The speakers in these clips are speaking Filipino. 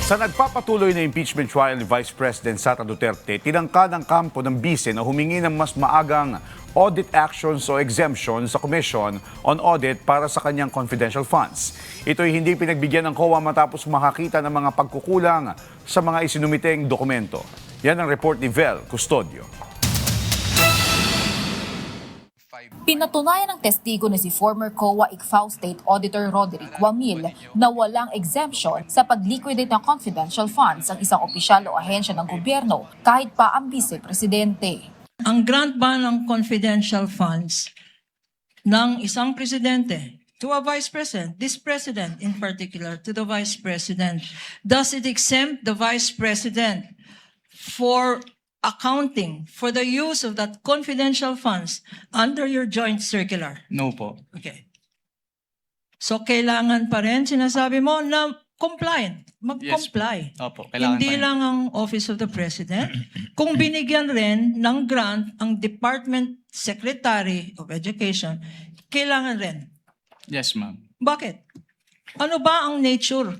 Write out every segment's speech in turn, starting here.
Sa nagpapatuloy na impeachment trial ni Vice President Sara Duterte, tinangka ng kampo ng bise na humingi ng mas maagang audit actions o exemption sa Commission on Audit para sa kanyang confidential funds. Ito'y hindi pinagbigyan ng COA matapos makakita ng mga pagkukulang sa mga isinumiteng dokumento. Yan ang report ni Vel Custodio. Pinatunayan ng testigo na si former COA ICFAO State Auditor Roderick Wamil na walang exemption sa pag-liquidate ng confidential funds ang isang opisyal o ahensya ng gobyerno kahit pa ang vice-presidente. Ang grant ba ng confidential funds ng isang presidente to a vice president, this president in particular, to the vice president, does it exempt the vice president for accounting for the use of that confidential funds under your joint circular? No po. Okay. So kailangan pa rin, sinasabi mo, na compliant, mag-comply. Yes. Opo, kailangan Hindi pa rin. lang ang Office of the President. Kung binigyan rin ng grant ang Department Secretary of Education, kailangan rin. Yes, ma'am. Bakit? Ano ba ang nature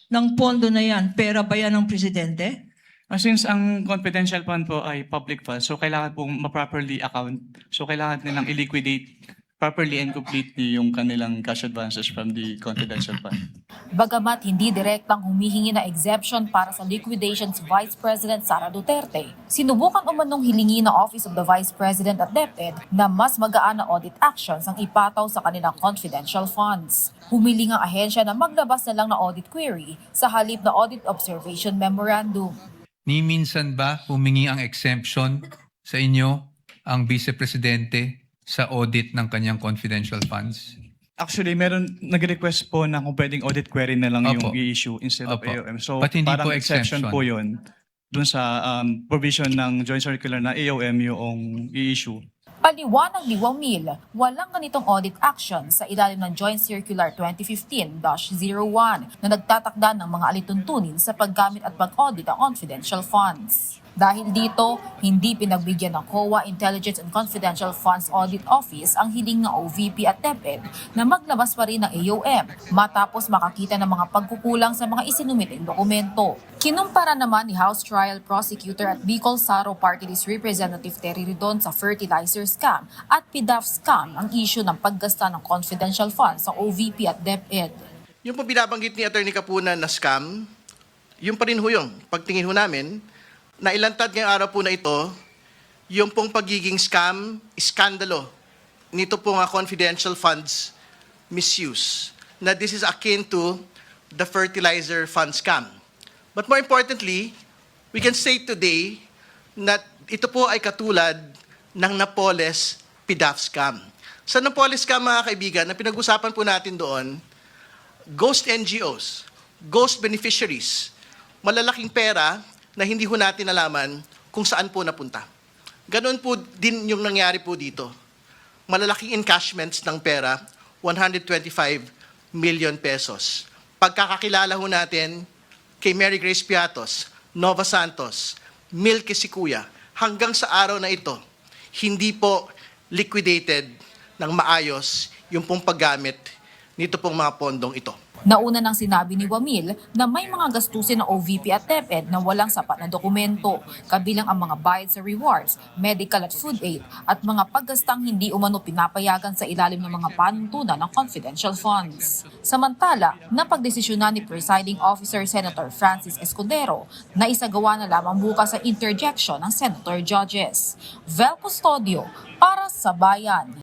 ng pondo na yan? Pera ba yan ng Presidente? Since ang confidential fund po ay public fund, so kailangan pong ma-properly account. So kailangan nilang i-liquidate properly and completely yung kanilang cash advances from the confidential fund. Bagamat hindi direktang humihingi na exemption para sa liquidation si Vice President Sara Duterte, sinubukan umanong hilingi ng Office of the Vice President at DepEd na mas magaan na audit actions ang ipataw sa kanilang confidential funds. Humiling ang ahensya na maglabas na lang na audit query sa halip na audit observation memorandum. Ni minsan ba humingi ang exemption sa inyo ang Vice Presidente sa audit ng kanyang confidential funds? Actually, nag-request po na kung pwedeng audit query na lang Opo. yung i-issue instead of Opo. AOM. So But hindi parang po exception exemption. po yun dun sa provision ng Joint Circular na AOM yung i-issue. Paliwanag ni Wamil, walang ganitong audit action sa ilalim ng Joint Circular 2015-01 na nagtatakda ng mga alituntunin sa paggamit at pag-audit ng confidential funds. Dahil dito, hindi pinagbigyan ng COA Intelligence and Confidential Funds Audit Office ang hiling ng OVP at DepEd na maglabas pa rin ng AOM matapos makakita ng mga pagkukulang sa mga isinumiteng dokumento. Kinumpara naman ni House Trial Prosecutor at Bicol Saro Party List Representative Terry Ridon sa fertilizer scam at PDAF scam ang issue ng paggasta ng confidential funds sa OVP at DepEd. Yung po binabanggit ni Attorney Kapunan na scam, yung pa rin ho yung pagtingin ho namin, na ilantad ngayong araw po na ito, yung pong pagiging scam, iskandalo, nito pong confidential funds misuse, na this is akin to the fertilizer fund scam. But more importantly, we can say today na ito po ay katulad ng Napoles PDAF scam. Sa Napoles scam, mga kaibigan, na pinag-usapan po natin doon, ghost NGOs, ghost beneficiaries, malalaking pera na hindi ho natin nalaman kung saan po napunta. Ganon po din yung nangyari po dito. Malalaking encashments ng pera, 125 million pesos. Pagkakakilala ho natin kay Mary Grace Piatos, Nova Santos, Milky Sikuya, hanggang sa araw na ito, hindi po liquidated ng maayos yung pong paggamit nito pong mga pondong ito. Nauna nang sinabi ni Wamil na may mga gastusin ng OVP at DepEd na walang sapat na dokumento, kabilang ang mga bayad sa rewards, medical at food aid, at mga paggastang hindi umano pinapayagan sa ilalim ng mga panuntunan ng confidential funds. Samantala, napagdesisyonan ni Presiding Officer Senator Francis Escudero na isagawa na lamang bukas sa interjection ng Senator Judges. Vel Custodio para sa Bayan.